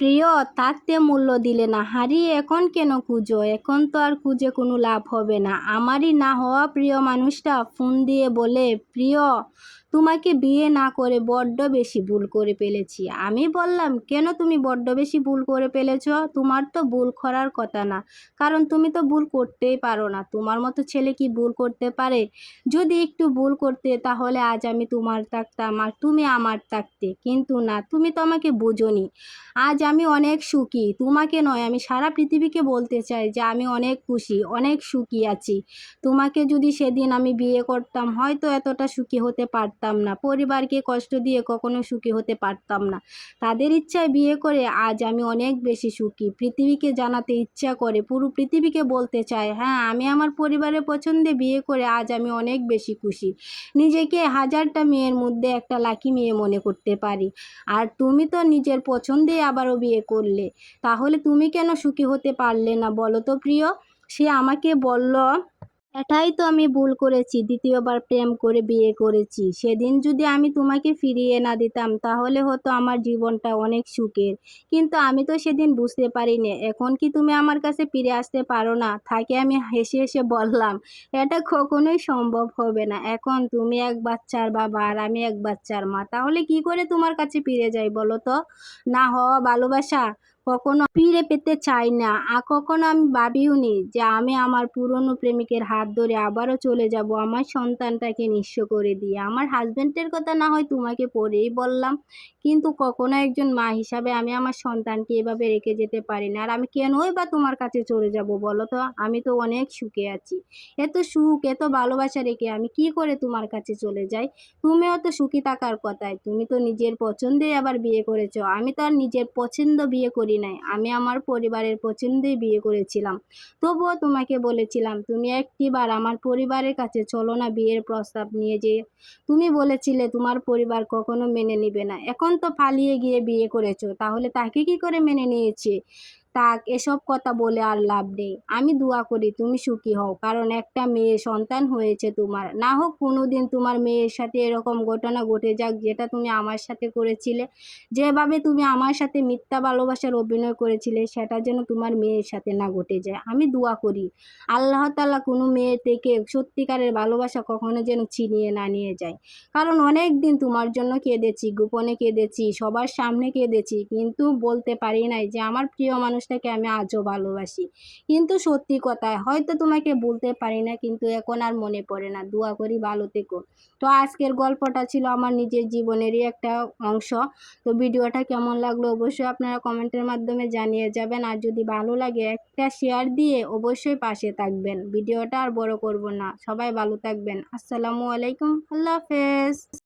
প্রিয় থাকতে মূল্য দিলে না, হারিয়ে এখন কেন খুঁজো? এখন তো আর খুঁজে কোনো লাভ হবে না। আমারই না হওয়া প্রিয় মানুষটা ফোন দিয়ে বলে, প্রিয় তোমাকে বিয়ে না করে বড্ড বেশি ভুল করে ফেলেছি। আমি বললাম, কেন তুমি বড্ড বেশি ভুল করে ফেলেছ? তোমার তো ভুল করার কথা না, কারণ তুমি তো ভুল করতেই পারো না। তোমার মতো ছেলে কি ভুল করতে পারে? যদি একটু ভুল করতে তাহলে আজ আমি তোমার থাকতাম আর তুমি আমার থাকতে, কিন্তু না, তুমি তো আমাকে বোঝোনি। আজ আমি অনেক সুখী, তোমাকে নয়, আমি সারা পৃথিবীকে বলতে চাই যে আমি অনেক খুশি, অনেক সুখী আছি। তোমাকে যদি সেদিন আমি বিয়ে করতাম, হয়তো এতটা সুখী হতে পারতাম না। পরিবারকে কষ্ট দিয়ে কখনো সুখী হতে পারতাম না। তাদের ইচ্ছায় বিয়ে করে আজ আমি অনেক বেশি সুখী। পৃথিবীকে জানাতে ইচ্ছা করে, পুরো পৃথিবীকে বলতে চাই, হ্যাঁ, আমি আমার পরিবারের পছন্দে বিয়ে করে আজ আমি অনেক বেশি খুশি। নিজেকে হাজারটা মেয়ের মধ্যে একটা লাকি মেয়ে মনে করতে পারি। আর তুমি তো নিজের পছন্দে আবারও বিয়ে করলে, তাহলে তুমি কেন সুখী হতে পারলে না বলো তো প্রিয়? সে আমাকে বলল, এটাই তো আমি ভুল করেছি, দ্বিতীয়বার প্রেম করে বিয়ে করেছি। সেদিন যদি আমি তোমাকে ফিরিয়ে না দিতাম তাহলে হতো আমার জীবনটা অনেক সুখের, কিন্তু আমি তো সেদিন বুঝতে পারিনি। এখন কি তুমি আমার কাছে ফিরে আসতে পারো না? তাকে আমি হেসে হেসে বললাম, এটা কখনোই সম্ভব হবে না। এখন তুমি এক বাচ্চার বাবা আর আমি এক বাচ্চার মা, তাহলে কি করে তোমার কাছে ফিরে যাই বলো তো? না হওয়া ভালোবাসা কখনো ফিরে পেতে চাই না। আর কখনো আমি ভাবিওনি যে আমি আমার পুরনো প্রেমিকের হাত ধরে আবারও চলে যাব আমার সন্তানটাকে নিঃস্ব করে দিয়ে। আমার হাজবেন্ডের কথা না হয় তোমাকে পরেই বললাম, কিন্তু কখনো একজন মা হিসাবে আমি আমার সন্তানকে এভাবে রেখে যেতে পারি না। আর আমি কেনই বা তোমার কাছে চলে যাব বলো তো? আমি তো অনেক সুখে আছি। এত সুখ, এত ভালোবাসা রেখে আমি কি করে তোমার কাছে চলে যাই? তুমিও তো সুখী থাকার কথাই, তুমি তো নিজের পছন্দেই আবার বিয়ে করেছো। আমি তো আর নিজের পছন্দ বিয়ে করি নাই, আমি আমার পরিবারের পছন্দেই বিয়ে করেছিলাম। তবুও তোমাকে বলেছিলাম, তুমি একটিবার আমার পরিবারের কাছে চলো না বিয়ের প্রস্তাব নিয়ে। যে তুমি বলেছিলে তোমার পরিবার কখনো মেনে নিবে না, এখন তো পালিয়ে গিয়ে বিয়ে করেছো, তাহলে তাকে কি করে মেনে নিয়েছে? তাক, এসব কথা বলে আর লাভ নেই। আমি দোয়া করি তুমি সুখী হও, কারণ একটা মেয়ে সন্তান হয়েছে তোমার। না হোক কোনোদিন তোমার মেয়ের সাথে এরকম ঘটনা ঘটে যাক যেটা তুমি আমার সাথে করেছিলে। যেভাবে তুমি আমার সাথে মিথ্যা ভালোবাসার অভিনয় করেছিলে, সেটা যেন তোমার মেয়ের সাথে না ঘটে যায়। আমি দোয়া করি আল্লাহ তাআলা কোনো মেয়ে থেকে সত্যিকারের ভালোবাসা কখনো যেন ছিনিয়ে না নিয়ে যায়। কারণ অনেক দিন তোমার জন্য কেঁদেছি, গোপনে কেঁদেছি, সবার সামনে কেঁদেছি, কিন্তু বলতে পারি নাই যে আমার প্রিয় মানুষটাকে আমি আজও ভালোবাসি। কিন্তু সত্যি কথা, হয়তো তোমাকে বলতে পারি না, কিন্তু এখন আর মনে পড়ে না। দোয়া করি ভালো থেকো। তো আজকের গল্পটা ছিল আমার নিজের জীবনেরই একটা অংশ। তো ভিডিওটা কেমন লাগলো অবশ্যই আপনারা কমেন্টের মাধ্যমে জানিয়ে যাবেন। আর যদি ভালো লাগে একটা শেয়ার দিয়ে অবশ্যই পাশে থাকবেন। ভিডিওটা আর বড় করব না। সবাই ভালো থাকবেন। আসসালামু আলাইকুম, আল্লাহ হাফেজ।